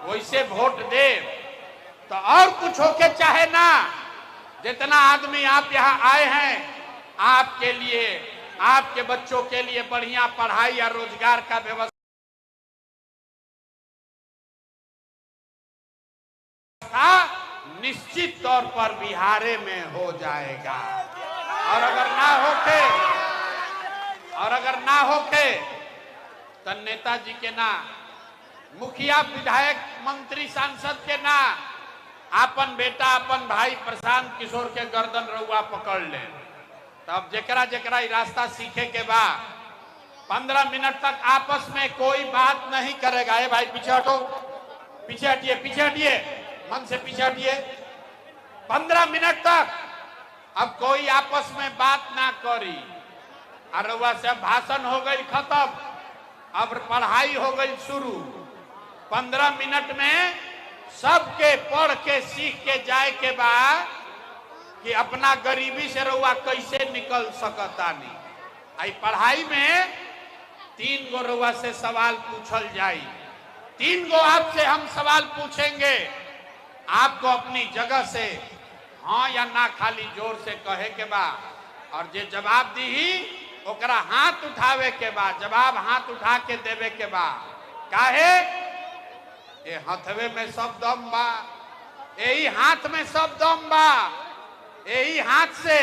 वैसे वोट दे तो और कुछ होके चाहे ना, जितना आदमी आप यहाँ आए हैं आपके लिए, आपके बच्चों के लिए बढ़िया पढ़ाई या रोजगार का व्यवस्था निश्चित तौर पर बिहारे में हो जाएगा। और अगर ना होके तो नेताजी के ना, मुखिया विधायक मंत्री सांसद के ना, अपन बेटा अपन भाई प्रशांत किशोर के गर्दन रउआ पकड़ ले। तब जेकरा जेकरा रास्ता सीखे के बाद 15 मिनट तक आपस में कोई बात नहीं करेगा। ए भाई पीछे हटो, पीछे हटिए, पीछे हटिए, मन से पीछे हटिए। 15 मिनट तक अब कोई आपस में बात ना करी। और से भाषण हो गई खत्म, अब पढ़ाई हो गई शुरू। 15 मिनट में सबके पढ़ के सीख के जाए के बाद कि अपना गरीबी से रउआ कैसे निकल सकता नहीं। आई पढ़ाई में 3 गो रउआ से सवाल पूछल जाई। 3 गो आपसे हम सवाल पूछेंगे, आपको अपनी जगह से हाँ या ना खाली जोर से कहे के बाद, और जे जवाब दी ओकरा हाथ उठावे के बाद, जवाब हाथ उठा के देवे के बाद, काहे ये हथवे में सब दम बा, यही हाथ में सब दम बा। यही हाथ से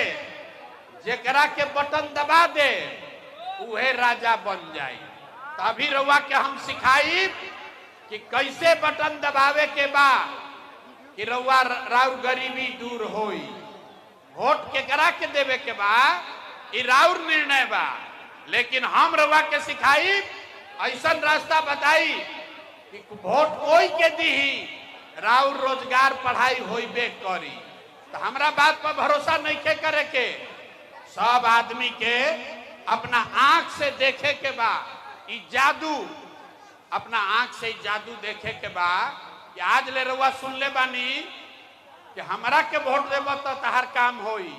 जेकरा के बटन दबा दे उहे राजा बन जाए। तभी रउआ के हम सिखाई कि कैसे बटन दबावे के बा कि रउआ राउर गरीबी दूर होई। वोट के करा के देवे के बा ई राउर निर्णय बा, लेकिन हम रउआ के सिखाई, ऐसा रास्ता बताई कि वोट कोई के दी राउर रोजगार पढ़ाई होइबे करी। तो हमरा बात पर भरोसा नहीं के करे के, सब आदमी के अपना आंख से देखे के बा ई जादू, अपना आंख से जादू देखे के बा कि आज ले रउआ सुन ले बानी कि हमरा के वोट देब तो तहार काम होई।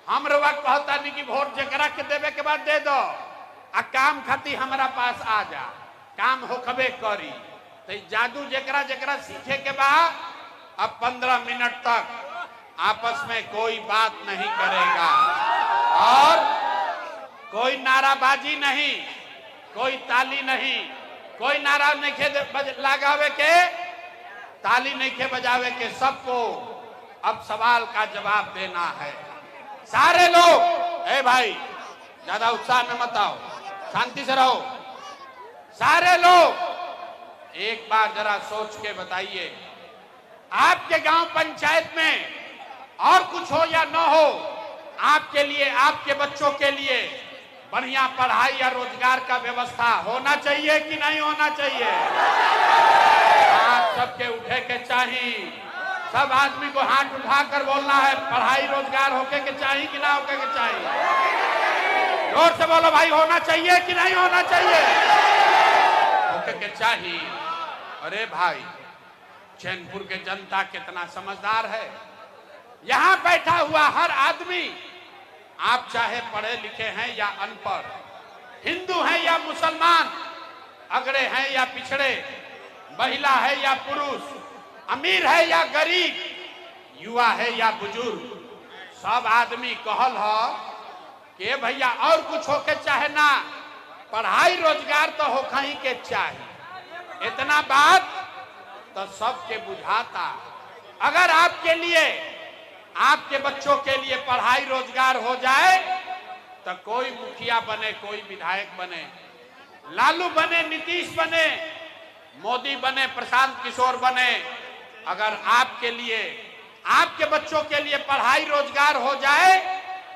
हम रउआ कहता नहीं कि वोट जकरा के देवे के बाद दे दो आ काम खाती हमारा पास आ जा, काम होखबे करी। तो जादू जकरा जकरा सीखे के बाद अब 15 मिनट तक आपस में कोई बात नहीं करेगा और कोई नाराबाजी नहीं, कोई ताली नहीं, कोई नारा नहीं लगावे के, ताली नहीं के बजावे के। सबको अब सवाल का जवाब देना है। सारे लोग, ए भाई ज्यादा उत्साह में मत आओ, शांति से रहो। सारे लोग एक बार जरा सोच के बताइए, आपके गांव पंचायत में और कुछ हो या न हो, आपके लिए, आपके बच्चों के लिए बढ़िया पढ़ाई या रोजगार का व्यवस्था होना चाहिए कि नहीं होना चाहिए? आप सबके उठे के चाहिए, सब आदमी को हाथ उठाकर बोलना है पढ़ाई रोजगार होके के चाहिए कि ना होके के चाहिए? जोर से बोलो भाई, होना चाहिए कि नहीं होना चाहिए? होके के चाहिए। अरे भाई, चैनपुर के जनता कितना समझदार है। यहाँ बैठा हुआ हर आदमी, आप चाहे पढ़े लिखे हैं या अनपढ़, हिंदू हैं या मुसलमान, अगड़े हैं या पिछड़े, महिला है या पुरुष, अमीर है या गरीब, युवा है या बुजुर्ग, सब आदमी कहल हो कि भैया और कुछ होके चाहे ना, पढ़ाई रोजगार तो होखा ही के चाहिए। इतना बात तो सबके बुझाता। अगर आपके लिए, आपके बच्चों के लिए पढ़ाई रोजगार हो जाए तो कोई मुखिया बने, कोई विधायक बने, लालू बने, नीतीश बने, मोदी बने, प्रशांत किशोर बने, अगर आपके लिए, आपके बच्चों के लिए पढ़ाई रोजगार हो जाए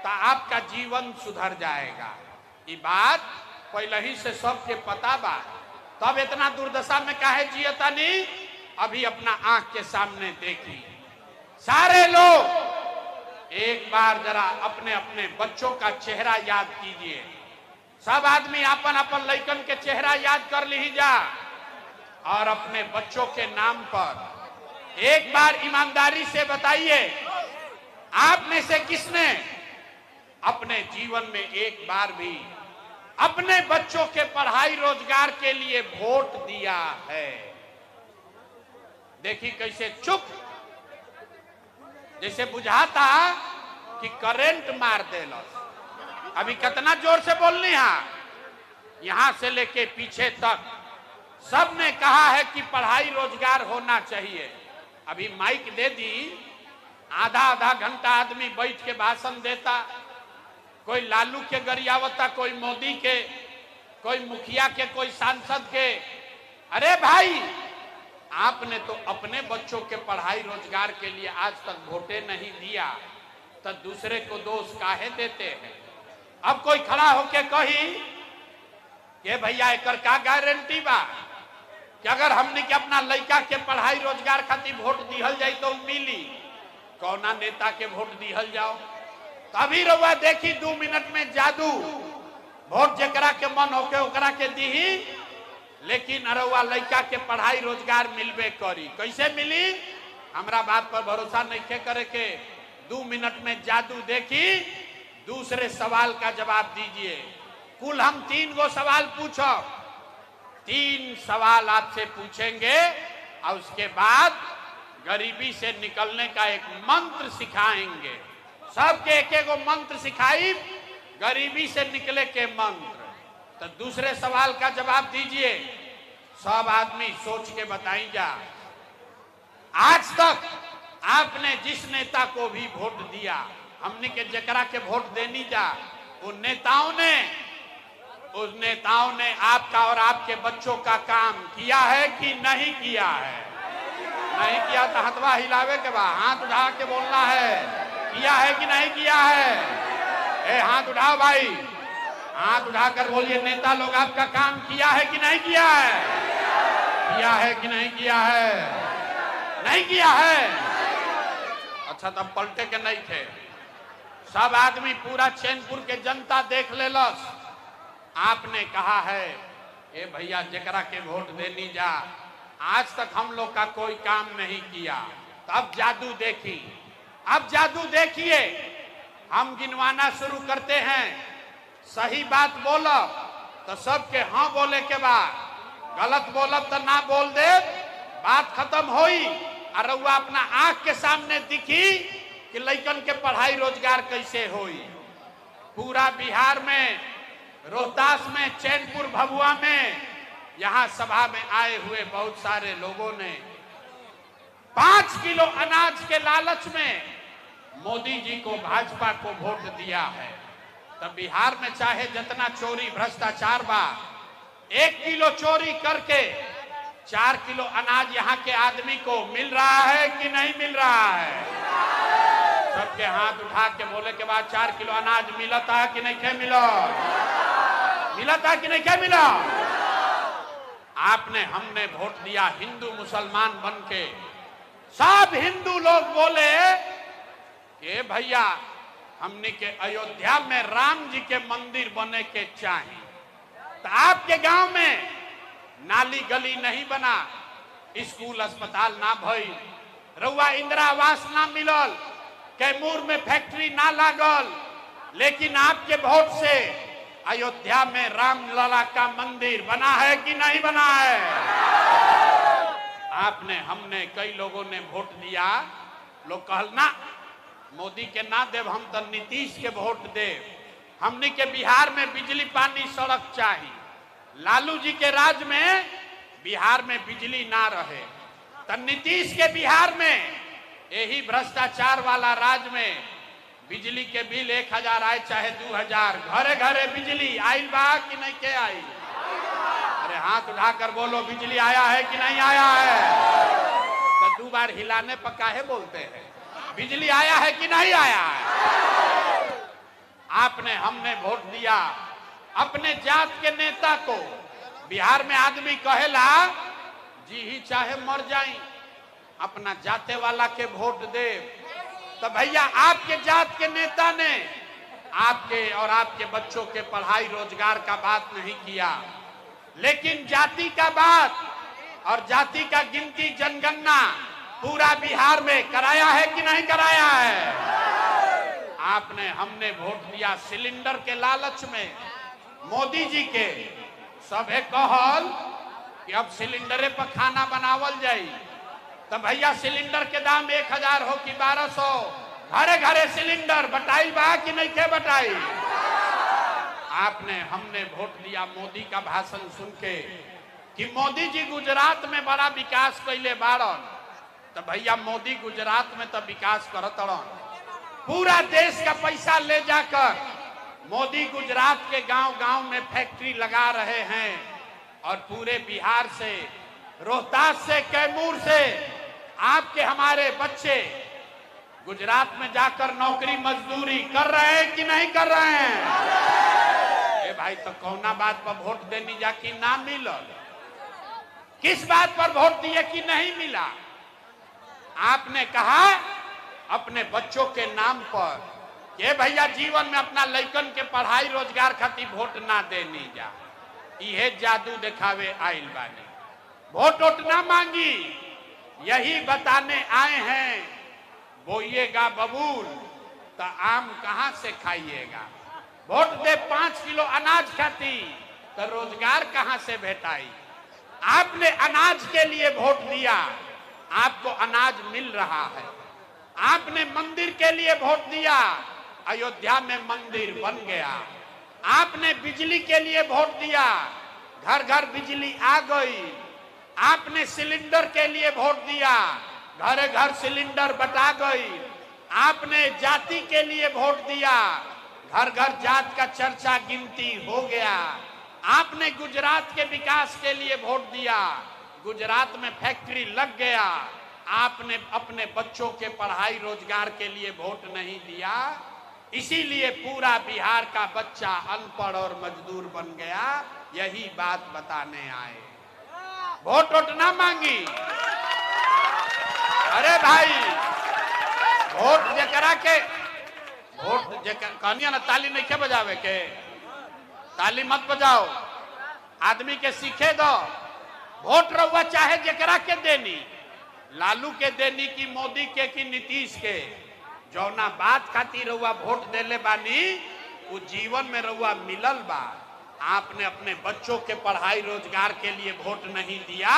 तो आपका जीवन सुधर जाएगा। ये बात पहले ही से सबके पता बा, तब इतना दुर्दशा में काहे जियता नहीं? अभी अपना आंख के सामने देखी। सारे लोग एक बार जरा अपने अपने बच्चों का चेहरा याद कीजिए। सब आदमी अपन अपन लइकन के चेहरा याद कर लीजा और अपने बच्चों के नाम पर एक बार ईमानदारी से बताइए, आप में से किसने अपने जीवन में एक बार भी अपने बच्चों के पढ़ाई रोजगार के लिए वोट दिया है? देखी कैसे चुप, जैसे बुझाता कि करंट मार देला। अभी कितना जोर से बोलनी है, यहां से लेके पीछे तक सब ने कहा है कि पढ़ाई रोजगार होना चाहिए। अभी माइक दे दी, आधा आधा घंटा आदमी बैठ के भाषण देता, कोई लालू के गरियावता, कोई मोदी के, कोई मुखिया के, कोई सांसद के। अरे भाई, आपने तो अपने बच्चों के पढ़ाई रोजगार के लिए आज तक वोटे नहीं दिया, तो दूसरे को दोष काहे देते हैं? अब कोई खड़ा होके कही कि भैया एकर का गारंटी बा कि अगर हमने के अपना लड़का के पढ़ाई रोजगार खातिर वोट दिहल जाए तो मिली? कौना नेता के वोट दिहल जाओ? तभी रउआ देखी 2 मिनट में जादू, वोट जकरा के मन होके ओकरा के दीही, लेकिन अरुआ लड़का के पढ़ाई रोजगार मिलबे करी। कैसे मिली? हमरा बात पर भरोसा नहीं करे के 2 मिनट में जादू देखी, दूसरे सवाल का जवाब दीजिए। कुल हम 3 गो सवाल पूछो, 3 सवाल आपसे पूछेंगे और उसके बाद गरीबी से निकलने का एक मंत्र सिखाएंगे। सबके एक गो मंत्र सिखाई, गरीबी से निकले के मंत्र। तो दूसरे सवाल का जवाब दीजिए, सब आदमी सोच के बताई जा। आज तक आपने जिस नेता को भी वोट दिया, हमने के जकरा के वोट देनी जा, उन नेताओं ने आपका और आपके बच्चों का काम किया है कि नहीं किया है? नहीं किया तो हथवा हिलावे के बाद हाथ उठा के बोलना है, किया है कि नहीं किया है? ए, हाथ उठाओ भाई, हाथ उठाकर बोलिए, नेता लोग आपका काम किया है कि नहीं किया है? किया है कि नहीं किया है? नहीं किया है। अच्छा, तब पलटे के नहीं थे। सब आदमी, पूरा चैनपुर के जनता देख ले लस। आपने कहा है ए भैया जकरा के वोट देनी जा, आज तक हम लोग का कोई काम नहीं किया। तो अब जादू देखी, अब जादू देखिए। हम गिनवाना शुरू करते हैं, सही बात बोलो तो सबके हाँ बोले के बाद, गलत बोलब तो ना बोल दे, बात खत्म होई। और वो अपना आंख के सामने दिखी कि लइकन के पढ़ाई रोजगार कैसे होई। पूरा बिहार में, रोहतास में, चैनपुर, भभुआ में, यहाँ सभा में आए हुए बहुत सारे लोगों ने 5 किलो अनाज के लालच में मोदी जी को, भाजपा को वोट दिया है। तब बिहार में चाहे जितना चोरी भ्रष्टाचार बा, 1 किलो चोरी करके 4 किलो अनाज यहाँ के आदमी को मिल रहा है कि नहीं मिल रहा है? सबके हाथ उठा के बोले के बाद 4 किलो अनाज मिलता है कि नहीं के मिलो? मिलता है कि नहीं के मिलो? आपने, हमने वोट दिया हिंदू मुसलमान बन के। सब हिंदू लोग बोले कि भैया हमने के अयोध्या में राम जी के मंदिर बने के चाहिए। तो आपके गांव में नाली गली नहीं बना, स्कूल अस्पताल ना भई, रउआ इंदिरा आवास ना मिलल, कैमूर में फैक्ट्री ना लागल, लेकिन आपके वोट से अयोध्या में राम लला का मंदिर बना है कि नहीं बना है? आपने, हमने, कई लोगों ने वोट दिया। लोग कहल ना मोदी के ना देव, हम तो नीतीश के वोट देव। हमने के बिहार में बिजली पानी सड़क चाहिए। लालू जी के राज में बिहार में बिजली ना रहे, तो नीतीश के बिहार में, यही भ्रष्टाचार वाला राज में बिजली के बिल 1000 आए चाहे 2000, घरे घरे बिजली आयल बा कि नहीं के आई? अरे हाथ उठाकर बोलो, बिजली आया है कि नहीं आया है? तो 2 बार हिलाने पर काहे बोलते हैं? बिजली आया है कि नहीं आया है? आपने, हमने वोट दिया अपने जात के नेता को। बिहार में आदमी कहेला जी ही चाहे मर जाई, अपना जाते वाला के वोट दे। तो भैया आपके जात के नेता ने आपके और आपके बच्चों के पढ़ाई रोजगार का बात नहीं किया, लेकिन जाति का बात और जाति का गिनती, जनगणना पूरा बिहार में कराया है कि नहीं कराया है? आपने, हमने वोट दिया सिलेंडर के लालच में। मोदी जी के सबे कहल कि अब सिलेंडरे पर खाना बनावल जाई, तो भैया सिलेंडर के दाम 1000 हो कि 1200, घरे घरे सिलेंडर बटाई बा कि नहीं के बटाई। हमने वोट दिया मोदी का भाषण सुन के कि मोदी जी गुजरात में बड़ा विकास कैले बाड़न, तो भैया मोदी गुजरात में तो विकास करतड़न, पूरा देश का पैसा ले जाकर मोदी गुजरात के गांव गांव में फैक्ट्री लगा रहे हैं और पूरे बिहार से, रोहतास से, कैमूर से आपके हमारे बच्चे गुजरात में जाकर नौकरी मजदूरी कर रहे हैं कि नहीं कर रहे हैं। ए भाई तो कौना बात पर वोट देनी जा कि ना मिलल, किस बात पर वोट दिए कि नहीं मिला। आपने कहा अपने बच्चों के नाम पर कि भैया जीवन में अपना लइकन के पढ़ाई रोजगार खातिर वोट ना देनी जा, ये जादू दिखावे आइल बानी, वोट वोट ना मांगी, यही बताने आए हैं बोइएगा बबूल तो आम कहां से खाइएगा। वोट दे 5 किलो अनाज खाती तो रोजगार कहां से भेटाई। आपने अनाज के लिए वोट दिया, आपको अनाज मिल रहा है। आपने मंदिर के लिए वोट दिया, अयोध्या में मंदिर बन गया। आपने बिजली के लिए वोट दिया, घर घर बिजली आ गई। आपने सिलेंडर के लिए वोट दिया, घर घर सिलेंडर बटा गई। आपने जाति के लिए वोट दिया, घर घर जात का चर्चा गिनती हो गया। आपने गुजरात के विकास के लिए वोट दिया, गुजरात में फैक्ट्री लग गया। आपने अपने बच्चों के पढ़ाई रोजगार के लिए वोट नहीं दिया, इसीलिए पूरा बिहार का बच्चा अनपढ़ और मजदूर बन गया। यही बात बताने आए, वोट वोट ना मांगी। अरे भाई वोट जकरा के वोट कहनिया ना, ताली नहीं के बजावे के, ताली मत बजाओ, आदमी के सीखे दो। वोट रहुआ चाहे जकरा के देनी, लालू के देनी की मोदी के की नीतीश के, जौना बात खातिर रहुआ वोट देले बानी वो जीवन में रहुआ मिलल बा। आपने अपने बच्चों के पढ़ाई रोजगार के लिए वोट नहीं दिया,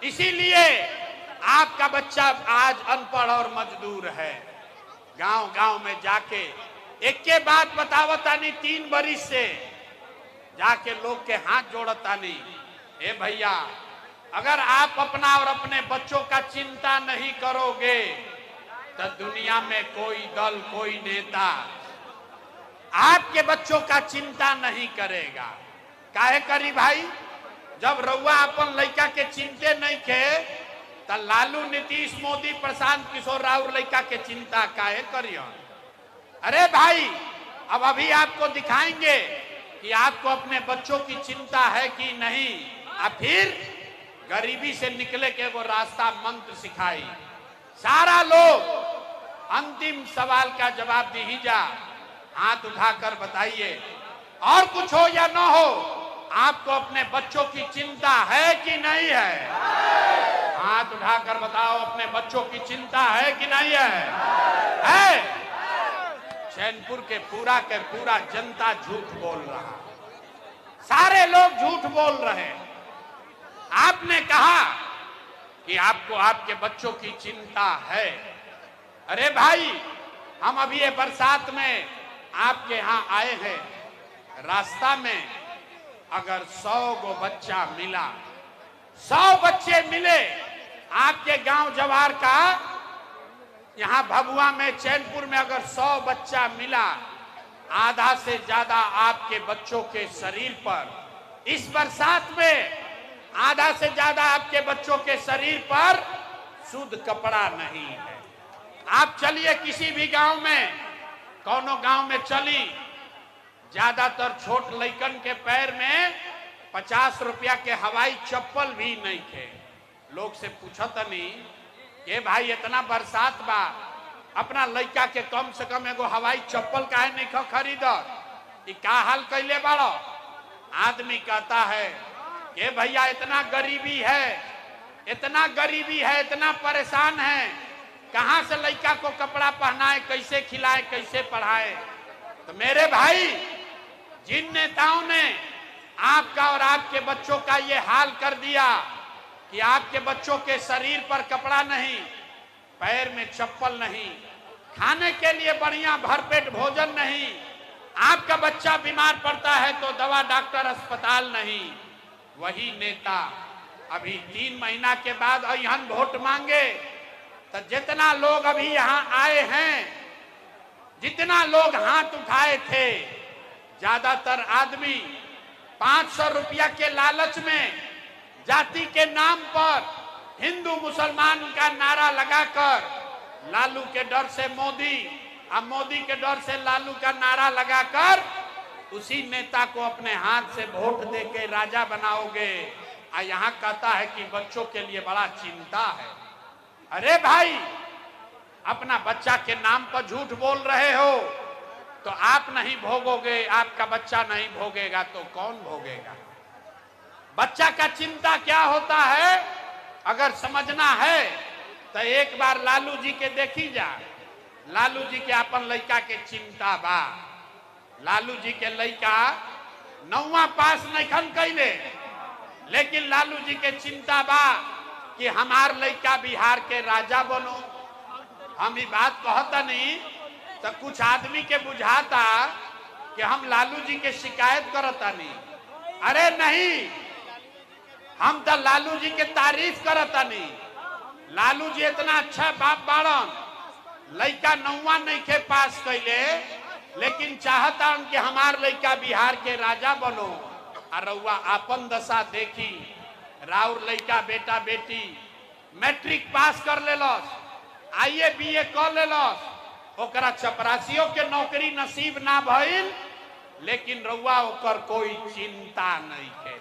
इसीलिए आपका बच्चा आज अनपढ़ और मजदूर है। गांव गांव में जाके एक के बात बतावतानी 3 बरिस से जाके लोग के हाथ जोड़तानी, ए भैया अगर आप अपना और अपने बच्चों का चिंता नहीं करोगे तो दुनिया में कोई दल, कोई नेता आपके बच्चों का चिंता नहीं करेगा। काहे करी भाई, जब रउआ अपन लड़का के चिंते नहीं के तो लालू, नीतीश, मोदी, प्रशांत किशोर राउर लड़का के चिंता काहे करियो। अरे भाई अब अभी आपको दिखाएंगे कि आपको अपने बच्चों की चिंता है कि नहीं। और फिर गरीबी से निकले के वो रास्ता मंत्र सिखाई। सारा लोग अंतिम सवाल का जवाब दीजिए, हाथ उठाकर बताइए, और कुछ हो या न हो आपको अपने बच्चों की चिंता है कि नहीं है। हाथ उठाकर बताओ, अपने बच्चों की चिंता है कि नहीं है? चैनपुर के पूरा जनता झूठ बोल रहा, सारे लोग झूठ बोल रहे। आपने कहा कि आपको आपके बच्चों की चिंता है। अरे भाई हम अभी ये बरसात में आपके यहाँ आए हैं, रास्ता में अगर 100 गो बच्चा मिला, 100 बच्चे मिले आपके गांव जवार का, यहाँ भभुआ में, चैनपुर में अगर 100 बच्चा मिला, आधा से ज्यादा आपके बच्चों के शरीर पर इस बरसात में, आधा से ज्यादा आपके बच्चों के शरीर पर शुद्ध कपड़ा नहीं है। आप चलिए किसी भी गांव में, कौनो गांव में चली, ज्यादातर छोट लइकन के पैर में 50 रुपया के हवाई चप्पल भी नहीं थे। लोग से पूछत नहीं कि भाई इतना बरसात बा, अपना लइका के कम से कम एगो हवाई चप्पल काहे नहीं खरीद, का हाल कैले बाड़ो। आदमी कहता है कि भैया इतना गरीबी है, इतना गरीबी है, इतना परेशान है, कहां से लड़का को कपड़ा पहनाए, कैसे खिलाए, कैसे पढ़ाए। तो मेरे भाई, जिन नेताओं ने आपका और आपके बच्चों का ये हाल कर दिया, कि आपके बच्चों के शरीर पर कपड़ा नहीं, पैर में चप्पल नहीं, खाने के लिए बढ़िया भरपेट भोजन नहीं, आपका बच्चा बीमार पड़ता है तो दवा डॉक्टर अस्पताल नहीं, वही नेता अभी 3 महीना के बाद अहन वोट मांगे तो जितना लोग अभी यहां आए हैं, जितना लोग हाथ उठाए थे, ज्यादातर आदमी 500 रुपया के लालच में जाति के नाम पर हिंदू मुसलमान का नारा लगाकर लालू के डर से मोदी और मोदी के डर से लालू का नारा लगाकर उसी नेता को अपने हाथ से वोट देके राजा बनाओगे। और यहाँ कहता है कि बच्चों के लिए बड़ा चिंता है। अरे भाई, अपना बच्चा के नाम पर झूठ बोल रहे हो तो आप नहीं भोगोगे, आपका बच्चा नहीं भोगेगा तो कौन भोगेगा? बच्चा का चिंता क्या होता है अगर समझना है तो एक बार लालू जी के देखी जा। लालू जी के अपन लड़का के चिंता बा। लालू जी के लड़का 9वां पास नहीं खन कैले, लेकिन लालू जी के चिंता बा कि हमार लड़का बिहार के राजा बनो। हम ये बात कहता नहीं तो कुछ आदमी के बुझाता कि हम लालू जी के शिकायत करता नहीं। अरे नहीं, हम तो लालू जी के तारीफ करता नहीं। लालू जी इतना अच्छा बाप बाड़न, लड़का 9वां नहीं के पास कैले, लेकिन चाहता कि हमार लड़का बिहार के राजा बनो। और रउआ आपन दशा देखी, राउर लड़का बेटा बेटी मैट्रिक पास कर लेलस, आईए बीए कर लेलस, ओकरा चपरासियों के नौकरी नसीब ना भइल, लेकिन रउआ ओकर कोई चिंता नहीं है।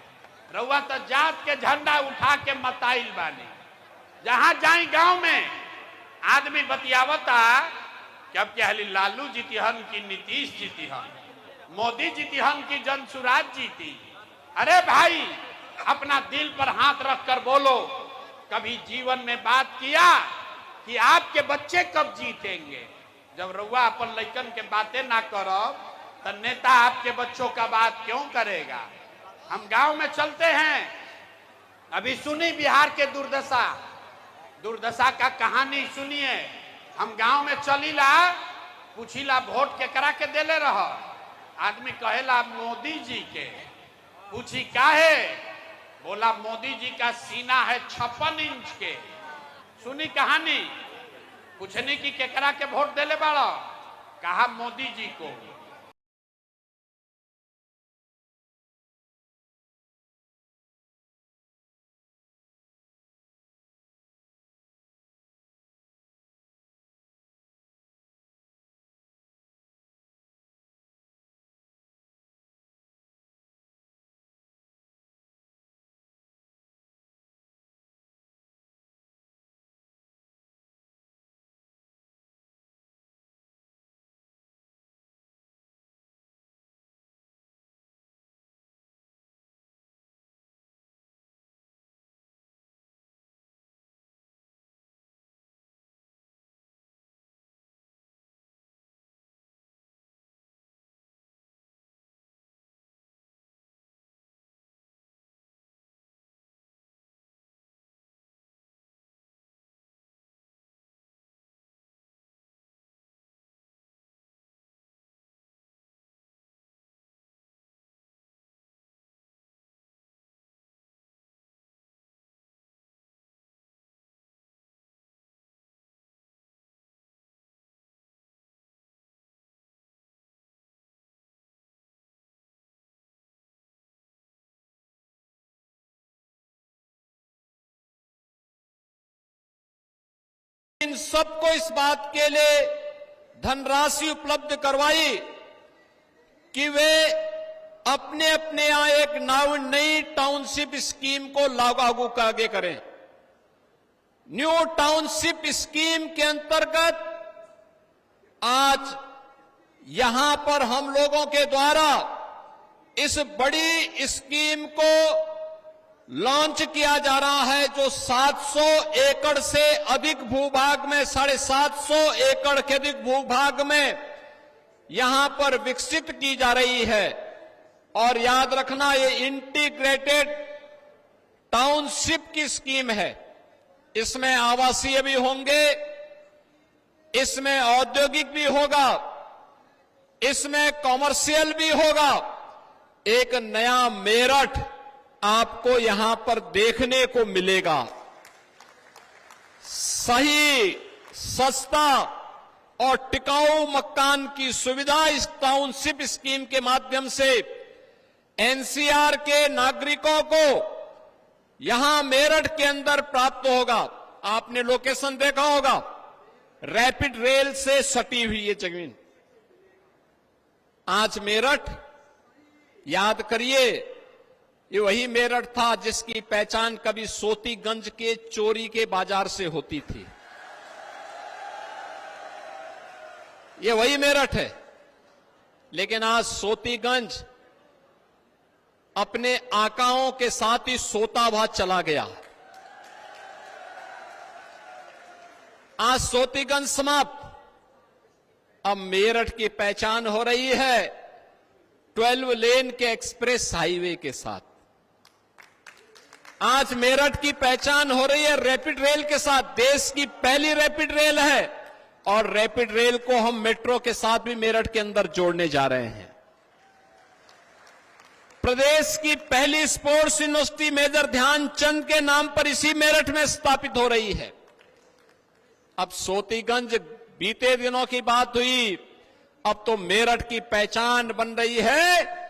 रउआ तो जात के झंडा उठा के मताइल बानी। जहां जाई गांव में आदमी बतियावता कि अब क्या लालू जीतिहन की नीतीश जीतिहन, मोदी जीतिहन की जनसुराज जीती। अरे भाई, अपना दिल पर हाथ रखकर बोलो, कभी जीवन में बात किया कि आपके बच्चे कब जीतेंगे? जब रउआ अपन लइकन के बातें ना करब तो नेता आपके बच्चों का बात क्यों करेगा? हम गांव में चलते हैं, अभी सुनी बिहार के दुर्दशा का कहानी सुनिए। हम गांव में चलीला, पूछीला वोट के करा के देले रह, आदमी कहेला मोदी जी के। पूछी काहे? बोला मोदी जी का सीना है 56 इंच के। सुनी कहानी, पूछने की केकरा के वोट देले बाड़ा? कहा मोदी जी को। इन सबको इस बात के लिए धनराशि उपलब्ध करवाई कि वे अपने अपने यहां एक नई टाउनशिप स्कीम को लागू आगे करें। न्यू टाउनशिप स्कीम के अंतर्गत आज यहां पर हम लोगों के द्वारा इस बड़ी स्कीम को लॉन्च किया जा रहा है, जो 700 एकड़ से अधिक भूभाग में, 750 एकड़ के अधिक भूभाग में यहां पर विकसित की जा रही है। और याद रखना, ये इंटीग्रेटेड टाउनशिप की स्कीम है। इसमें आवासीय भी होंगे, इसमें औद्योगिक भी होगा, इसमें कॉमर्शियल भी होगा। एक नया मेरठ आपको यहां पर देखने को मिलेगा। सही, सस्ता और टिकाऊ मकान की सुविधा इस टाउनशिप स्कीम के माध्यम से एनसीआर के नागरिकों को यहां मेरठ के अंदर प्राप्त होगा। आपने लोकेशन देखा होगा, रैपिड रेल से सटी हुई ये जमीन। आज मेरठ, याद करिए, ये वही मेरठ था जिसकी पहचान कभी सोतीगंज के चोरी के बाजार से होती थी। ये वही मेरठ है, लेकिन आज सोतीगंज अपने आकाओं के साथ ही सोता हुआ चला गया। आज सोतीगंज समाप्त, अब मेरठ की पहचान हो रही है 12 लेन के एक्सप्रेस हाईवे के साथ। आज मेरठ की पहचान हो रही है रैपिड रेल के साथ। देश की पहली रैपिड रेल है और रैपिड रेल को हम मेट्रो के साथ भी मेरठ के अंदर जोड़ने जा रहे हैं। प्रदेश की पहली स्पोर्ट्स यूनिवर्सिटी मेजर ध्यानचंद के नाम पर इसी मेरठ में स्थापित हो रही है। अब सोतीगंज बीते दिनों की बात हुई, अब तो मेरठ की पहचान बन रही है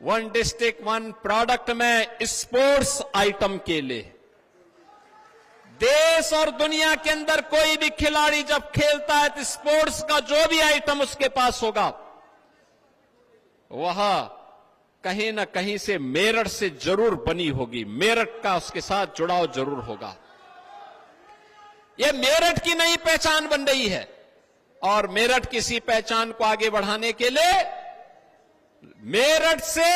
वन डिस्ट्रिक्ट वन प्रोडक्ट में स्पोर्ट्स आइटम के लिए। देश और दुनिया के अंदर कोई भी खिलाड़ी जब खेलता है तो स्पोर्ट्स का जो भी आइटम उसके पास होगा वह कहीं ना कहीं से मेरठ से जरूर बनी होगी, मेरठ का उसके साथ जुड़ाव जरूर होगा। यह मेरठ की नई पहचान बन रही है और मेरठ की इसी पहचान को आगे बढ़ाने के लिए मेरठ से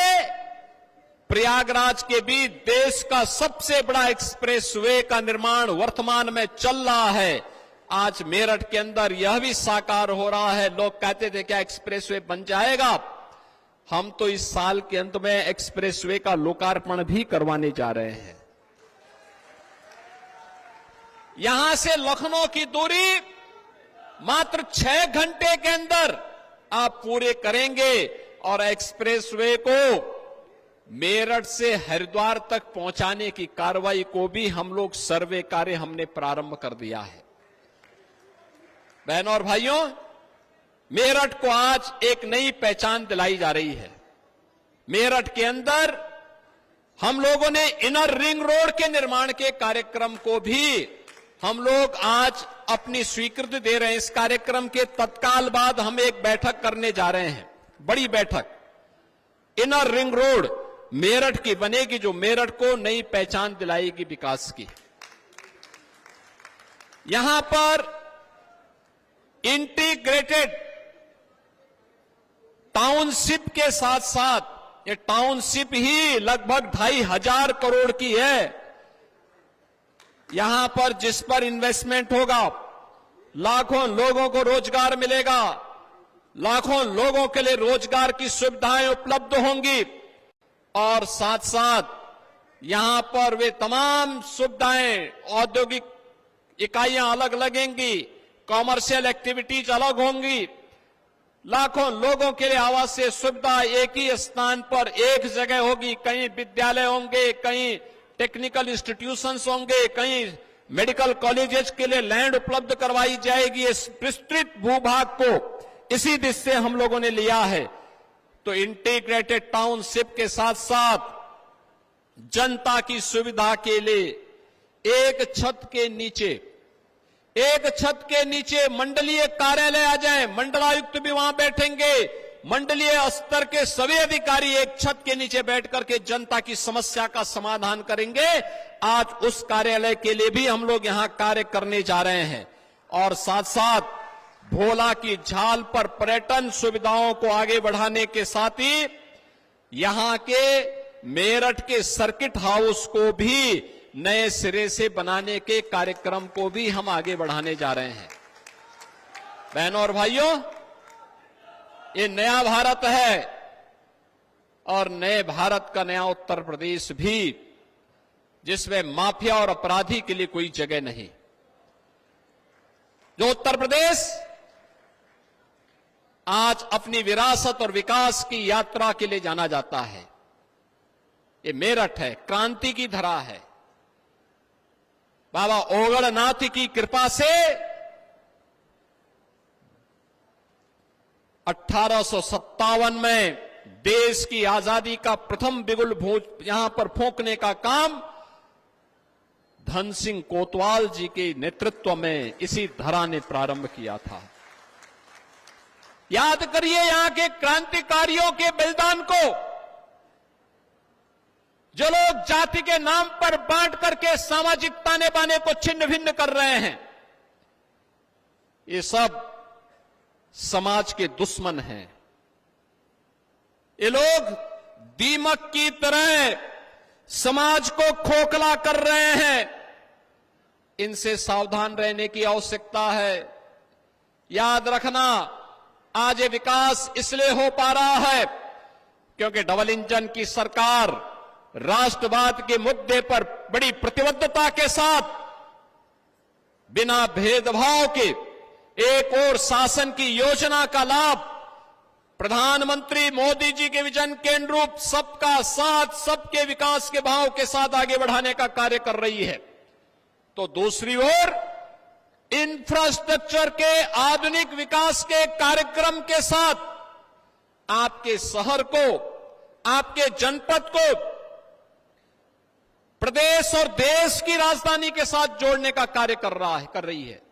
प्रयागराज के बीच देश का सबसे बड़ा एक्सप्रेसवे का निर्माण वर्तमान में चल रहा है। आज मेरठ के अंदर यह भी साकार हो रहा है। लोग कहते थे क्या एक्सप्रेसवे बन जाएगा, हम तो इस साल के अंत में एक्सप्रेसवे का लोकार्पण भी करवाने जा रहे हैं। यहां से लखनऊ की दूरी मात्र 6 घंटे के अंदर आप पूरे करेंगे और एक्सप्रेसवे को मेरठ से हरिद्वार तक पहुंचाने की कार्रवाई को भी हम लोग सर्वे कार्य हमने प्रारंभ कर दिया है। बहनों और भाइयों, मेरठ को आज एक नई पहचान दिलाई जा रही है। मेरठ के अंदर हम लोगों ने इनर रिंग रोड के निर्माण के कार्यक्रम को भी हम लोग आज अपनी स्वीकृति दे रहे हैं। इस कार्यक्रम के तत्काल बाद हम एक बैठक करने जा रहे हैं, बड़ी बैठक। इनर रिंग रोड मेरठ की बनेगी जो मेरठ को नई पहचान दिलाएगी विकास की। यहां पर इंटीग्रेटेड टाउनशिप के साथ साथ ये टाउनशिप ही लगभग 2,500 करोड़ की है। यहां पर जिस पर इन्वेस्टमेंट होगा लाखों लोगों को रोजगार मिलेगा, लाखों लोगों के लिए रोजगार की सुविधाएं उपलब्ध होंगी और साथ साथ यहां पर वे तमाम सुविधाएं, औद्योगिक इकाइयां अलग लगेंगी, कॉमर्शियल एक्टिविटीज अलग होंगी, लाखों लोगों के लिए आवासीय सुविधा एक ही स्थान पर एक जगह होगी। कहीं विद्यालय होंगे, कहीं टेक्निकल इंस्टीट्यूशंस होंगे, कहीं मेडिकल कॉलेजेस के लिए लैंड उपलब्ध करवाई जाएगी। इस विस्तृत भूभाग को इसी दिशा से हम लोगों ने लिया है। तो इंटीग्रेटेड टाउनशिप के साथ साथ जनता की सुविधा के लिए एक छत के नीचे मंडलीय कार्यालय आ जाए, मंडलायुक्त भी वहां बैठेंगे, मंडलीय स्तर के सभी अधिकारी एक छत के नीचे बैठ करके जनता की समस्या का समाधान करेंगे। आज उस कार्यालय के लिए भी हम लोग यहां कार्य करने जा रहे हैं और साथ साथ भोला की झाल पर पर्यटन सुविधाओं को आगे बढ़ाने के साथ ही यहां के मेरठ के सर्किट हाउस को भी नए सिरे से बनाने के कार्यक्रम को भी हम आगे बढ़ाने जा रहे हैं। बहनों और भाइयों, ये नया भारत है और नए भारत का नया उत्तर प्रदेश भी जिसमें माफिया और अपराधी के लिए कोई जगह नहीं। जो उत्तर प्रदेश आज अपनी विरासत और विकास की यात्रा के लिए जाना जाता है, ये मेरठ है, क्रांति की धरा है। बाबा ओगड़नाथ की कृपा से 1857 में देश की आजादी का प्रथम बिगुल यहां पर फूंकने का काम धन सिंह कोतवाल जी के नेतृत्व में इसी धरा ने प्रारंभ किया था। याद करिए यहां के क्रांतिकारियों के बलिदान को, जो लोग जाति के नाम पर बांट करके सामाजिक ताने बाने को छिन्न भिन्न कर रहे हैं, ये सब समाज के दुश्मन हैं। ये लोग दीमक की तरह समाज को खोखला कर रहे हैं। इनसे सावधान रहने की आवश्यकता है। याद रखना, आज ये विकास इसलिए हो पा रहा है क्योंकि डबल इंजन की सरकार राष्ट्रवाद के मुद्दे पर बड़ी प्रतिबद्धता के साथ बिना भेदभाव के एक और शासन की योजना का लाभ प्रधानमंत्री मोदी जी के विजन के अनुरूप सबका साथ, सबके विकास के भाव के साथ आगे बढ़ाने का कार्य कर रही है। तो दूसरी ओर इंफ्रास्ट्रक्चर के आधुनिक विकास के कार्यक्रम के साथ आपके शहर को, आपके जनपद को प्रदेश और देश की राजधानी के साथ जोड़ने का कार्य कर रही है।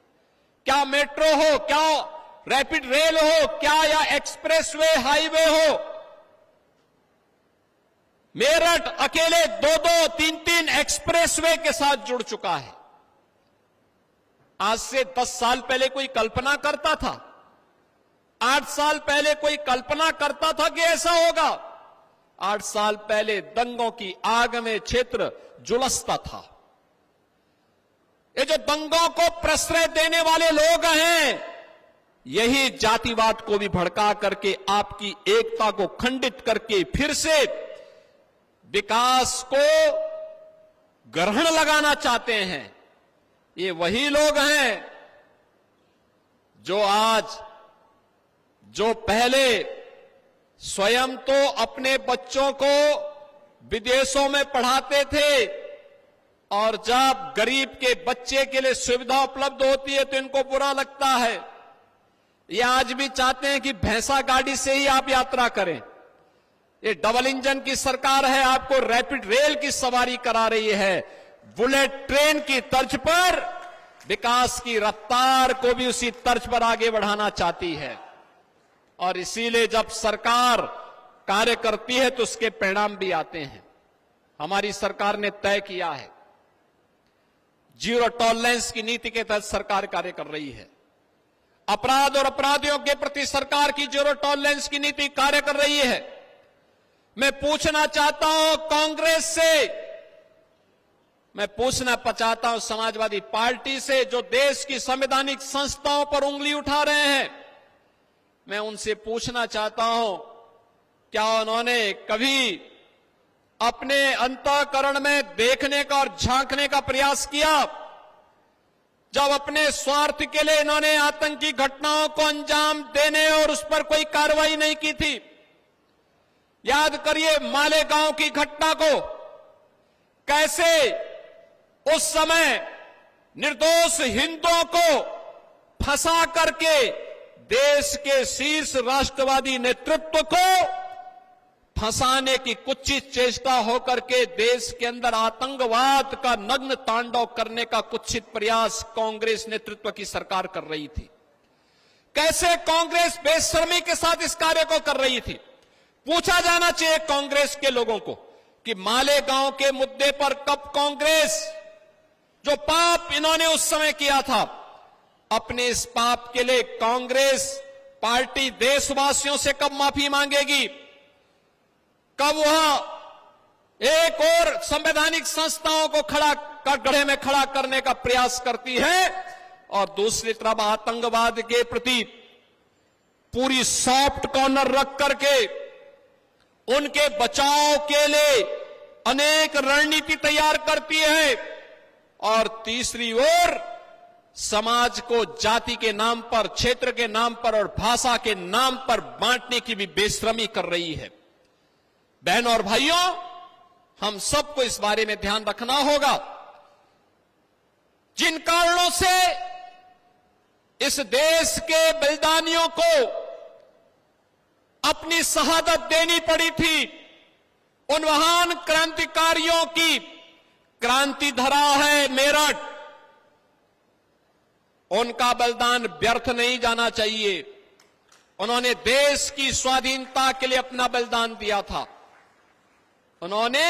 क्या मेट्रो हो, क्या रैपिड रेल हो, क्या या एक्सप्रेसवे हाईवे हो, मेरठ अकेले 2-2, 3-3 एक्सप्रेसवे के साथ जुड़ चुका है। आज से 10 साल पहले कोई कल्पना करता था? 8 साल पहले कोई कल्पना करता था कि ऐसा होगा? 8 साल पहले दंगों की आग में क्षेत्र झुलसता था। ये जो दंगों को प्रश्रय देने वाले लोग हैं, यही जातिवाद को भी भड़का करके आपकी एकता को खंडित करके फिर से विकास को ग्रहण लगाना चाहते हैं। ये वही लोग हैं जो पहले स्वयं तो अपने बच्चों को विदेशों में पढ़ाते थे और जब गरीब के बच्चे के लिए सुविधा उपलब्ध होती है तो इनको बुरा लगता है। ये आज भी चाहते हैं कि भैंसा गाड़ी से ही आप यात्रा करें। ये डबल इंजन की सरकार है, आपको रैपिड रेल की सवारी करा रही है। बुलेट ट्रेन की तर्ज पर विकास की रफ्तार को भी उसी तर्ज पर आगे बढ़ाना चाहती है। और इसीलिए जब सरकार कार्य करती है तो उसके परिणाम भी आते हैं। हमारी सरकार ने तय किया है, जीरो टॉलरेंस की नीति के तहत सरकार कार्य कर रही है। अपराध और अपराधियों के प्रति सरकार की जीरो टॉलरेंस की नीति कार्य कर रही है। मैं पूछना चाहता हूं कांग्रेस से, मैं पूछना चाहता हूं समाजवादी पार्टी से, जो देश की संवैधानिक संस्थाओं पर उंगली उठा रहे हैं, मैं उनसे पूछना चाहता हूं, क्या उन्होंने कभी अपने अंतःकरण में देखने का और झांकने का प्रयास किया? जब अपने स्वार्थ के लिए इन्होंने आतंकी घटनाओं को अंजाम देने और उस पर कोई कार्रवाई नहीं की थी। याद करिए मालेगांव की घटना को, कैसे उस समय निर्दोष हिंदुओं को फंसा करके देश के शीर्ष राष्ट्रवादी नेतृत्व को फंसाने की कुत्सित चेष्टा होकर के देश के अंदर आतंकवाद का नग्न तांडव करने का कुत्सित प्रयास कांग्रेस नेतृत्व की सरकार कर रही थी। कैसे कांग्रेस बेशर्मी के साथ इस कार्य को कर रही थी। पूछा जाना चाहिए कांग्रेस के लोगों को कि मालेगांव के मुद्दे पर कब कांग्रेस, जो पाप इन्होंने उस समय किया था, अपने इस पाप के लिए कांग्रेस पार्टी देशवासियों से कब माफी मांगेगी? कब वह एक और संवैधानिक संस्थाओं को गड्ढे में खड़ा करने का प्रयास करती है और दूसरी तरफ आतंकवाद के प्रति पूरी सॉफ्ट कॉर्नर रख करके उनके बचाव के लिए अनेक रणनीति तैयार करती है और तीसरी ओर समाज को जाति के नाम पर, क्षेत्र के नाम पर और भाषा के नाम पर बांटने की भी बेशर्मी कर रही है। बहनों और भाइयों, हम सबको इस बारे में ध्यान रखना होगा। जिन कारणों से इस देश के बलिदानियों को अपनी शहादत देनी पड़ी थी, उन महान क्रांतिकारियों की क्रांति धरा है मेरठ, उनका बलिदान व्यर्थ नहीं जाना चाहिए। उन्होंने देश की स्वाधीनता के लिए अपना बलिदान दिया था। उन्होंने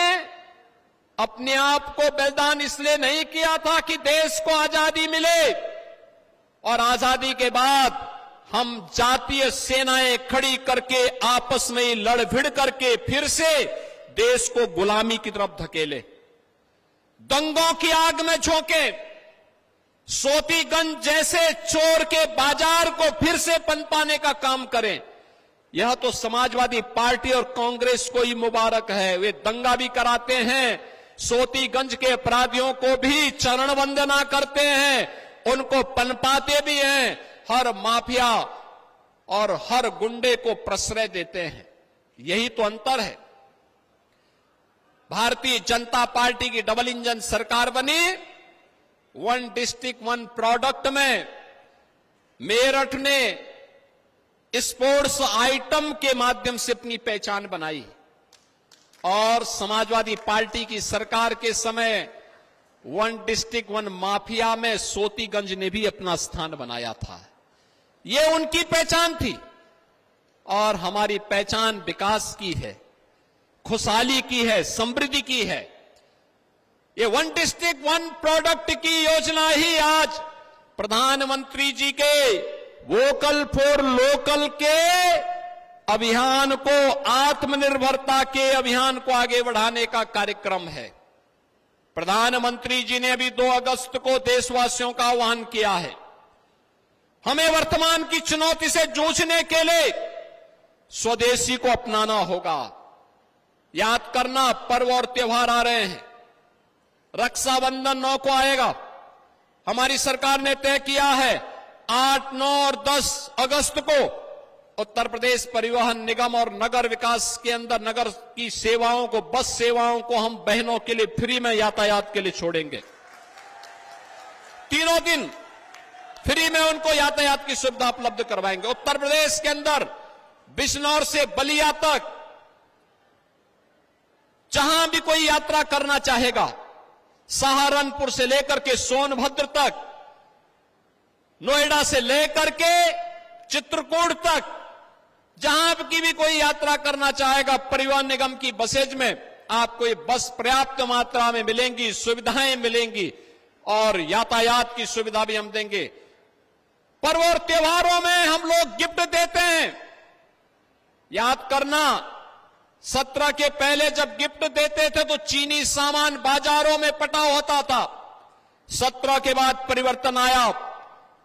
अपने आप को बलिदान इसलिए नहीं किया था कि देश को आजादी मिले और आजादी के बाद हम जातीय सेनाएं खड़ी करके आपस में ही लड़ भिड़ करके फिर से देश को गुलामी की तरफ धकेले, दंगों की आग में झोंके, सोतीगंज जैसे चोर के बाजार को फिर से पनपाने का काम करें। यह तो समाजवादी पार्टी और कांग्रेस को ही मुबारक है। वे दंगा भी कराते हैं, सोतीगंज के अपराधियों को भी चरण वंदना करते हैं, उनको पनपाते भी हैं, हर माफिया और हर गुंडे को प्रश्रय देते हैं। यही तो अंतर है। भारतीय जनता पार्टी की डबल इंजन सरकार बनी, वन डिस्ट्रिक्ट वन प्रोडक्ट में मेरठ ने स्पोर्ट्स आइटम के माध्यम से अपनी पहचान बनाई और समाजवादी पार्टी की सरकार के समय वन डिस्ट्रिक्ट वन माफिया में सोतीगंज ने भी अपना स्थान बनाया था। ये उनकी पहचान थी और हमारी पहचान विकास की है, खुशहाली की है, समृद्धि की है। ये वन डिस्ट्रिक्ट वन प्रोडक्ट की योजना ही आज प्रधानमंत्री जी के वोकल फॉर लोकल के अभियान को, आत्मनिर्भरता के अभियान को आगे बढ़ाने का कार्यक्रम है। प्रधानमंत्री जी ने अभी 2 अगस्त को देशवासियों का आह्वान किया है। हमें वर्तमान की चुनौती से जूझने के लिए स्वदेशी को अपनाना होगा। याद करना, पर्व और त्योहार आ रहे हैं। रक्षाबंधन 9 को आएगा। हमारी सरकार ने तय किया है 8, 9 और 10 अगस्त को उत्तर प्रदेश परिवहन निगम और नगर विकास के अंदर नगर की सेवाओं को, बस सेवाओं को हम बहनों के लिए फ्री में यातायात के लिए छोड़ेंगे। तीनों दिन फ्री में उनको यातायात की सुविधा उपलब्ध करवाएंगे। उत्तर प्रदेश के अंदर बिजनौर से बलिया तक जहां भी कोई यात्रा करना चाहेगा, सहारनपुर से लेकर के सोनभद्र तक, नोएडा से लेकर के चित्रकूट तक, जहां की भी कोई यात्रा करना चाहेगा, परिवहन निगम की बसेज में आपको ये बस पर्याप्त मात्रा में मिलेंगी, सुविधाएं मिलेंगी और यातायात की सुविधा भी हम देंगे। पर्व और त्योहारों में हम लोग गिफ्ट देते हैं। याद करना, 17 के पहले जब गिफ्ट देते थे तो चीनी सामान बाजारों में पटा होता था। 17 के बाद परिवर्तन आया।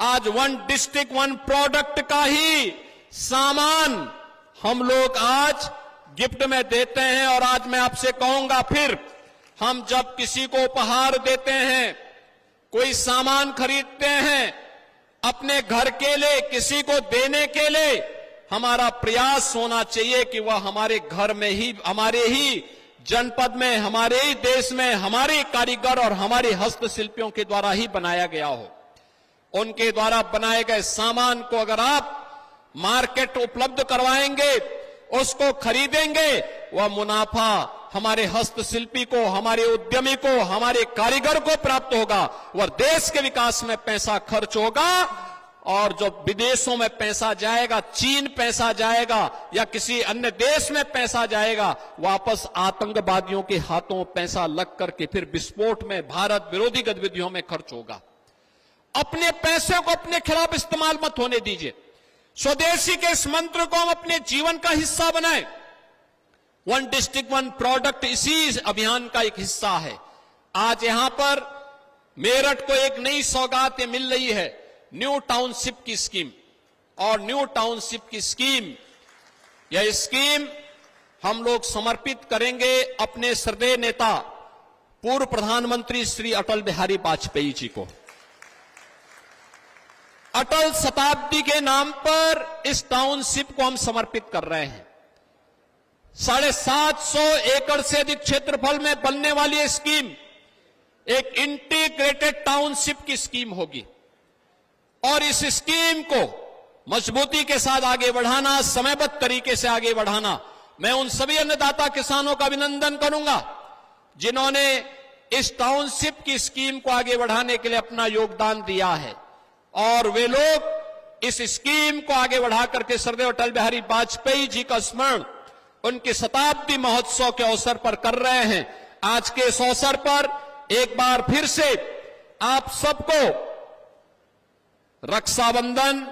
आज वन डिस्ट्रिक्ट वन प्रोडक्ट का ही सामान हम लोग आज गिफ्ट में देते हैं। और आज मैं आपसे कहूंगा, फिर हम जब किसी को उपहार देते हैं, कोई सामान खरीदते हैं अपने घर के लिए, किसी को देने के लिए, हमारा प्रयास होना चाहिए कि वह हमारे घर में ही, हमारे ही जनपद में, हमारे ही देश में, हमारे कारीगर और हमारे हस्तशिल्पियों के द्वारा ही बनाया गया हो। उनके द्वारा बनाए गए सामान को अगर आप मार्केट उपलब्ध करवाएंगे, उसको खरीदेंगे, वह मुनाफा हमारे हस्तशिल्पी को, हमारे उद्यमी को, हमारे कारीगर को प्राप्त होगा। वह देश के विकास में पैसा खर्च होगा और जो विदेशों में पैसा जाएगा, चीन पैसा जाएगा या किसी अन्य देश में पैसा जाएगा, वापस आतंकवादियों के हाथों पैसा लग करके फिर विस्फोट में, भारत विरोधी गतिविधियों में खर्च होगा। अपने पैसे को अपने खिलाफ इस्तेमाल मत होने दीजिए। स्वदेशी के इस मंत्र को हम अपने जीवन का हिस्सा बनाएं। वन डिस्ट्रिक्ट वन प्रोडक्ट इसी अभियान का एक हिस्सा है। आज यहां पर मेरठ को एक नई सौगात मिल रही है, न्यू टाउनशिप की स्कीम। और न्यू टाउनशिप की स्कीम, यह स्कीम हम लोग समर्पित करेंगे अपने श्रद्धेय नेता पूर्व प्रधानमंत्री श्री अटल बिहारी वाजपेयी जी को। अटल शताब्दी के नाम पर इस टाउनशिप को हम समर्पित कर रहे हैं। 750 एकड़ से अधिक क्षेत्रफल में बनने वाली यह स्कीम एक इंटीग्रेटेड टाउनशिप की स्कीम होगी और इस स्कीम को मजबूती के साथ आगे बढ़ाना, समयबद्ध तरीके से आगे बढ़ाना, मैं उन सभी अन्नदाता किसानों का अभिनंदन करूंगा जिन्होंने इस टाउनशिप की स्कीम को आगे बढ़ाने के लिए अपना योगदान दिया है और वे लोग इस स्कीम को आगे बढ़ा करके श्रद्धेय अटल बिहारी वाजपेयी जी का स्मरण उनके शताब्दी महोत्सव के अवसर पर कर रहे हैं। आज के इस अवसर पर एक बार फिर से आप सबको रक्षाबंधन,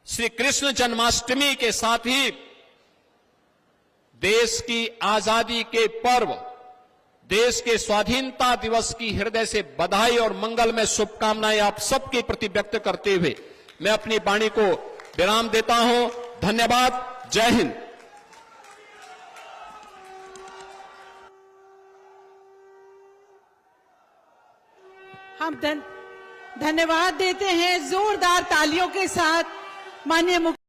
श्री कृष्ण जन्माष्टमी के साथ ही देश की आजादी के पर्व, देश के स्वाधीनता दिवस की हृदय से बधाई और मंगलमय शुभकामनाएं आप सबके प्रति व्यक्त करते हुए मैं अपनी वाणी को विराम देता हूं। धन्यवाद। जय हिंद। हम धन्यवाद देते हैं जोरदार तालियों के साथ माननीय मुख्यमंत्री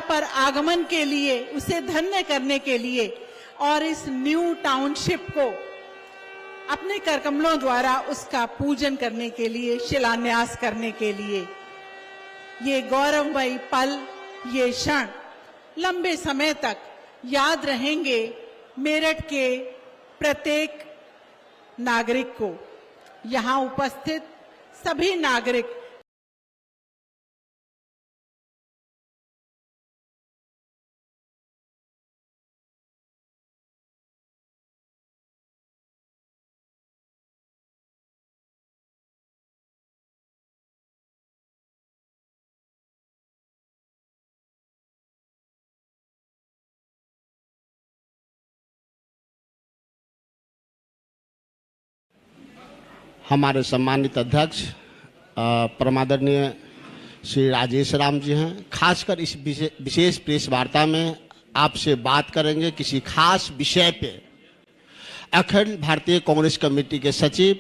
पर आगमन के लिए, उसे धन्य करने के लिए और इस न्यू टाउनशिप को अपने करकमलों द्वारा उसका पूजन करने के लिए, शिलान्यास करने के लिए। ये गौरवमयी पल, ये क्षण लंबे समय तक याद रहेंगे मेरठ के प्रत्येक नागरिक को। यहां उपस्थित सभी नागरिक हमारे सम्मानित अध्यक्ष परमादरणीय श्री राजेश राम जी हैं। खासकर इस विशेष प्रेस वार्ता में आपसे बात करेंगे किसी खास विषय पे। अखिल भारतीय कांग्रेस कमेटी के सचिव,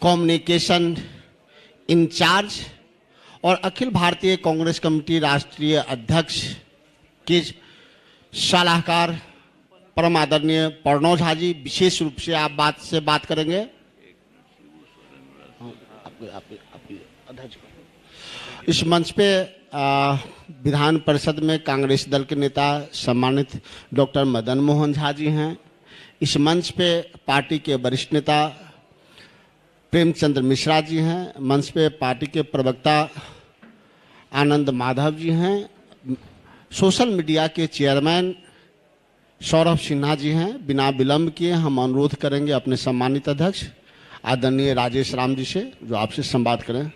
कम्युनिकेशन इंचार्ज और अखिल भारतीय कांग्रेस कमेटी राष्ट्रीय अध्यक्ष के सलाहकार परमादरणीय प्रणव झा जी विशेष रूप से बात करेंगे। इस मंच पे विधान परिषद में कांग्रेस दल के नेता सम्मानित डॉक्टर मदन मोहन झा जी हैं। इस मंच पे पार्टी के वरिष्ठ नेता प्रेमचंद्र मिश्रा जी हैं। मंच पे पार्टी के प्रवक्ता आनंद माधव जी हैं। सोशल मीडिया के चेयरमैन सौरभ सिन्हा जी हैं। बिना विलंब किए हम अनुरोध करेंगे अपने सम्मानित अध्यक्ष आदरणीय राजेश राम जी से जो आपसे संवाद करें।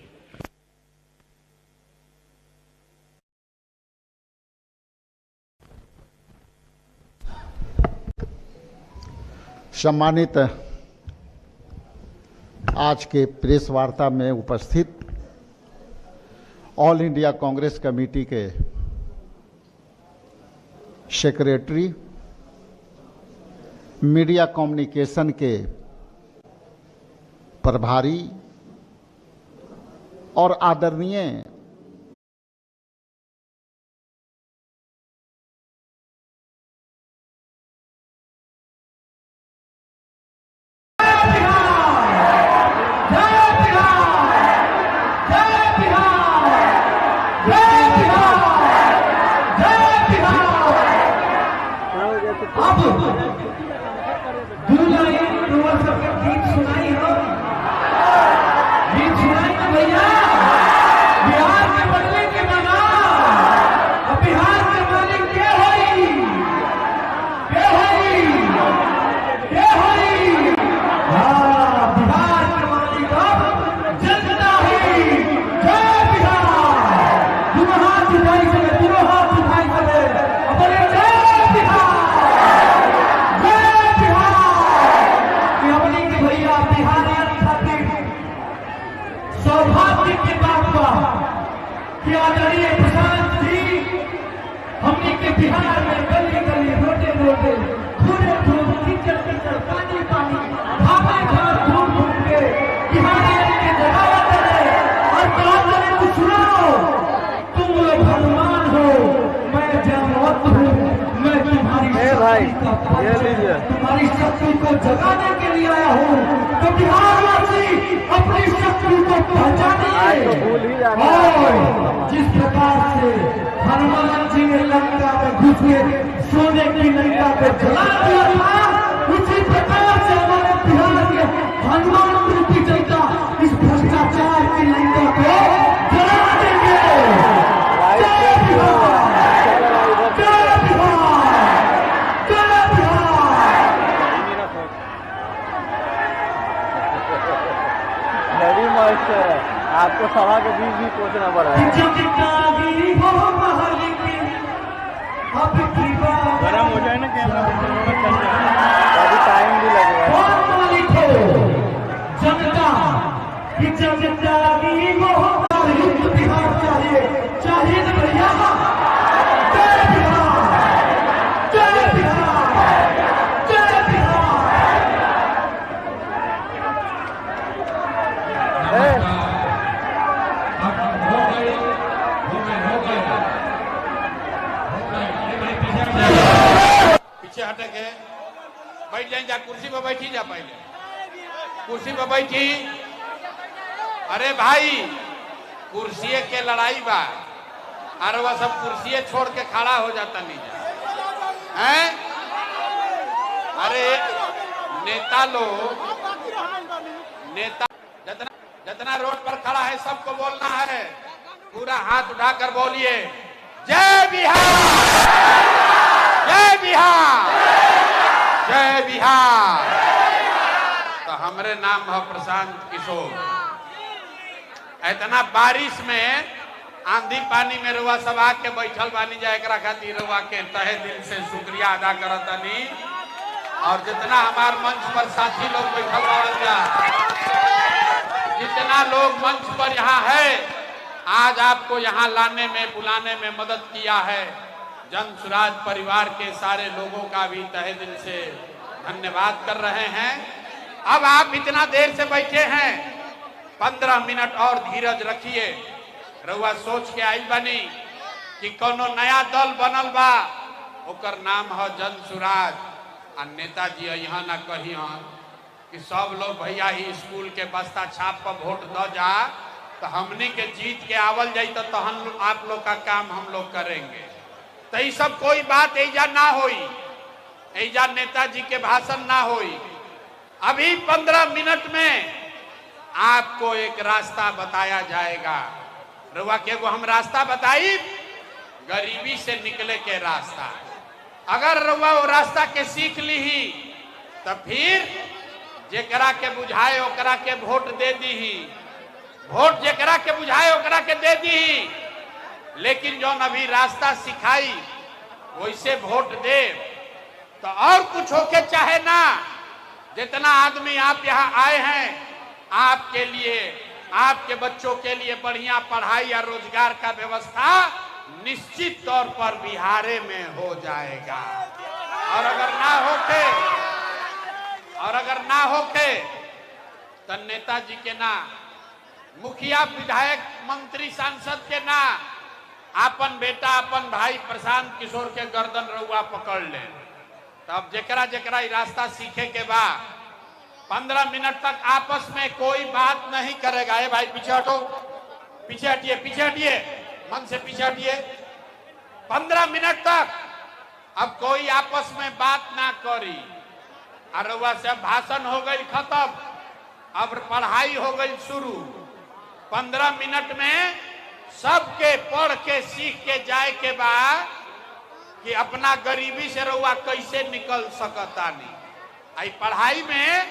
सम्मानित आज के प्रेस वार्ता में उपस्थित ऑल इंडिया कांग्रेस कमेटी के सेक्रेटरी, मीडिया कम्युनिकेशन के प्रभारी और आदरणीय हमने के बिहार में गली गली रोटे रोटे धूरे धूम कीचड़ कीचड़ पानी पानी भागे घर घूम घूम के बिहारियों के जगाया करे और कहा करे कुछ सुनाओ, तुम लोग हनुमान हो, मैं जामवंत हूँ, मैं तुम्हारी तुम्हारी शक्ति को जगाने के लिए आया हूँ। तो बिहारवासी अपनी शक्ति को पहचानिए। और जिस प्रकार से हनुमान जी ने लंका में घुस के सोने की लंका को जला दिया था, उसी प्रकार से हमारे बिहार के हनुमान रूपी जनता इस भ्रष्टाचार की लंका को जला देंगे। जय बिहार, जय बिहार, जय बिहार। हेवी मॉइस्चर है, आपको सभा के बीच भी पहुंचना पड़ा है। गरम हो जाए ना कैमरा, अभी टाइम भी लगेगा। जनता की जनतागी वो युक्त बिहार चाहिए, चाहिए न भैया। जय बिहार, जय बिहार, जय बिहार। पीछे हटेंगे, बैठ जाए, जा कुर्सी पर बैठी, जा पहले कुर्सी पर बैठी। अरे भाई कुर्सी के लड़ाई बा, अरे वह सब कुर्सी छोड़ के खड़ा हो जाता नीचे हैं। अरे नेता लोग, नेता जितना रोड पर खड़ा है सबको बोलना है, पूरा हाथ उठाकर बोलिए जय बिहार, जय बिहार, जय बिहार। तो हमरे नाम है प्रशांत किशोर। इतना बारिश में आंधी पानी में रुआ सब आके बैठल बानी जाए, एकरा खातिर रुआ के तहे दिल से शुक्रिया अदा करतनी। और जितना हमार मंच पर साथी लोग बैठल बाड़न जा, जितना लोग मंच पर यहाँ है, आज आपको यहाँ लाने में बुलाने में मदद किया है, जन सुराज परिवार के सारे लोगों का भी तहे दिल से धन्यवाद कर रहे हैं। अब आप इतना देर से बैठे हैं, 15 मिनट और धीरज रखिए। रउआ सोच के आई बनी कि कोनो नया दल बनल बा, ओकर नाम है जन सुराज। और नेताजी यहाँ ना कही कि सब लोग भैया ही स्कूल के बस्ता छाप पर वोट द जा, तो हमनी के जीत के आवल जाई, तो तहन आप लोग का काम हम लोग करेंगे। तो ये सब कोई बात ऐजा ना होई, ऐजा नेताजी के भाषण ना होई। अभी 15 मिनट में आपको एक रास्ता बताया जाएगा। रुआ के वो हम रास्ता बताई, गरीबी से निकले के रास्ता। अगर रुआ वो रास्ता के सीख ली ही, तो फिर जेकरा के बुझाए ओकरा के वोट दे दी ही, वोट जेकरा के बुझाए ओकरा के दे दी ही। लेकिन जो अभी रास्ता सिखाई वैसे वोट दे, तो और कुछ होके चाहे ना। जितना आदमी आप यहाँ आए हैं, आपके लिए, आपके बच्चों के लिए बढ़िया पढ़ाई या रोजगार का व्यवस्था निश्चित तौर पर बिहारे में हो जाएगा। और अगर ना होके तो नेताजी के ना, मुखिया विधायक मंत्री सांसद के ना, अपन बेटा अपन भाई प्रशांत किशोर के गर्दन रउआ पकड़ ले। तब जेकरा जेकरा रास्ता सीखे के बाद 15 मिनट तक आपस में कोई बात नहीं करेगा। ए भाई पीछे हटो, पीछे हटिए, पीछे हटिए, मन से पीछे हटिए। 15 मिनट तक अब कोई आपस में बात ना करी। अरुआ से भाषण हो गई खत्म, अब पढ़ाई हो गई शुरू। 15 मिनट में सबके पढ़ के सीख के जाए के बाद कि अपना गरीबी से रउआ कैसे निकल सकता नहीं। आई पढ़ाई में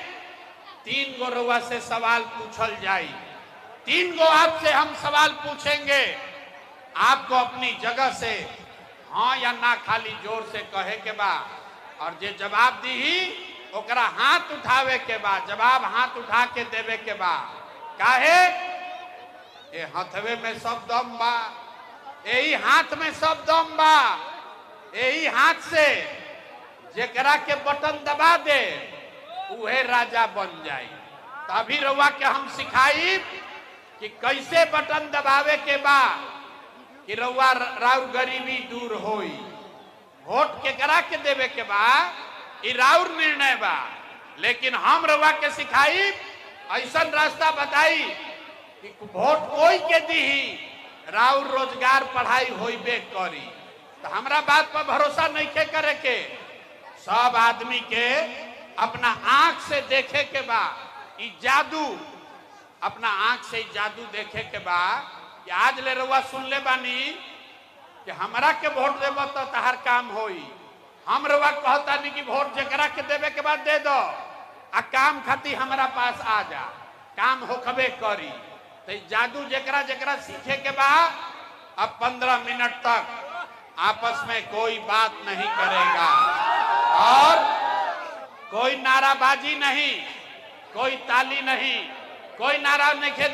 3 गो रउआ से सवाल पूछल जाई। 3 गो आपसे हम सवाल पूछेंगे, आपको अपनी जगह से हाँ या ना खाली जोर से कहे के बा। और जे जवाब दी ओकरा हाथ उठावे के बाद, जवाब हाथ उठा के देवे के बाद। काहे ये हथवे में सब दम बा, यही हाथ में सब दम बा। यही हाथ से जेकरा के बटन दबा दे उहे राजा बन जाए। तो अभी रउआ के हम सिखाई कि कैसे बटन दबावे के बा कि रउआ राउर गरीबी दूर होई। वोट केकरा के देवे के बा ई राउर निर्णय बा, लेकिन हम रउआ के सिखाई ऐसा रास्ता बताई कि वोट कोई के दी राउर रोजगार पढ़ाई होइबे करी। तो हमरा बात पर भरोसा नहीं के करे के, सब आदमी के अपना आंख से देखे के बा ई जादू, अपना आंख से जादू देखे के बा कि आज ले रउआ सुन ले बानी कि हमरा के वोट देबो तो तहार काम होई। हम रउआ कहता नहीं कि वोट जेकरा के देवे के बाद दे दो आ काम खाती हमरा पास आ जा, काम होखबे करी। तो जादू जेकरा जेकरा सीखे के बा अब 15 मिनट तक आपस में कोई बात नहीं करेगा और कोई नाराबाजी नहीं, कोई ताली नहीं, कोई नारा नहीं खे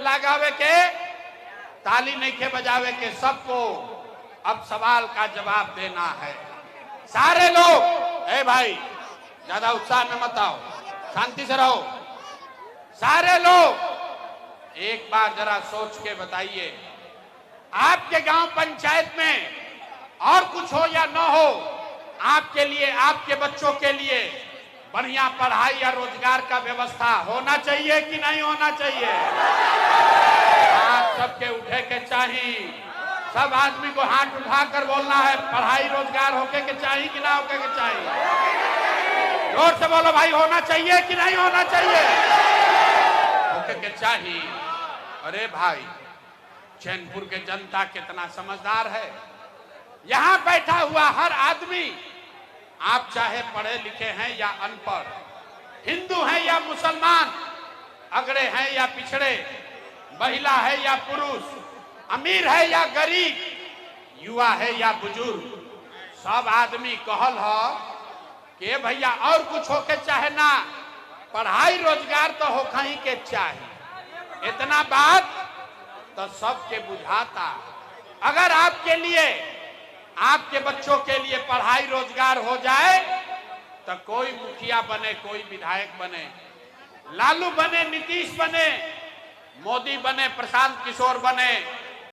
लगावे के, ताली नहीं खे बजावे के। सबको अब सवाल का जवाब देना है। सारे लोग ए भाई ज्यादा उत्साह में मत आओ, शांति से रहो। सारे लोग एक बार जरा सोच के बताइए, आपके गांव पंचायत में और कुछ हो या न हो, आपके लिए, आपके बच्चों के लिए बढ़िया पढ़ाई या रोजगार का व्यवस्था होना चाहिए कि नहीं होना चाहिए? हाथ सबके उठे के चाहिए, सब आदमी को हाथ उठाकर बोलना है पढ़ाई रोजगार होके के चाहिए कि ना होके के चाहिए? जोर से बोलो भाई, होना चाहिए कि नहीं होना चाहिए? होके के चाहिए। अरे भाई, चैनपुर के जनता कितना समझदार है। यहां बैठा हुआ हर आदमी, आप चाहे पढ़े लिखे हैं या अनपढ़, हिंदू हैं या मुसलमान, अगड़े हैं या पिछड़े, महिला है या पुरुष, अमीर है या गरीब, युवा है या बुजुर्ग, सब आदमी कहल हो कि भैया और कुछ होके चाहे ना, पढ़ाई रोजगार तो होखा ही के चाहे। इतना बात तो सबके बुझाता। अगर आपके लिए, आपके बच्चों के लिए पढ़ाई रोजगार हो जाए तो कोई मुखिया बने, कोई विधायक बने, लालू बने, नीतीश बने, मोदी बने, प्रशांत किशोर बने,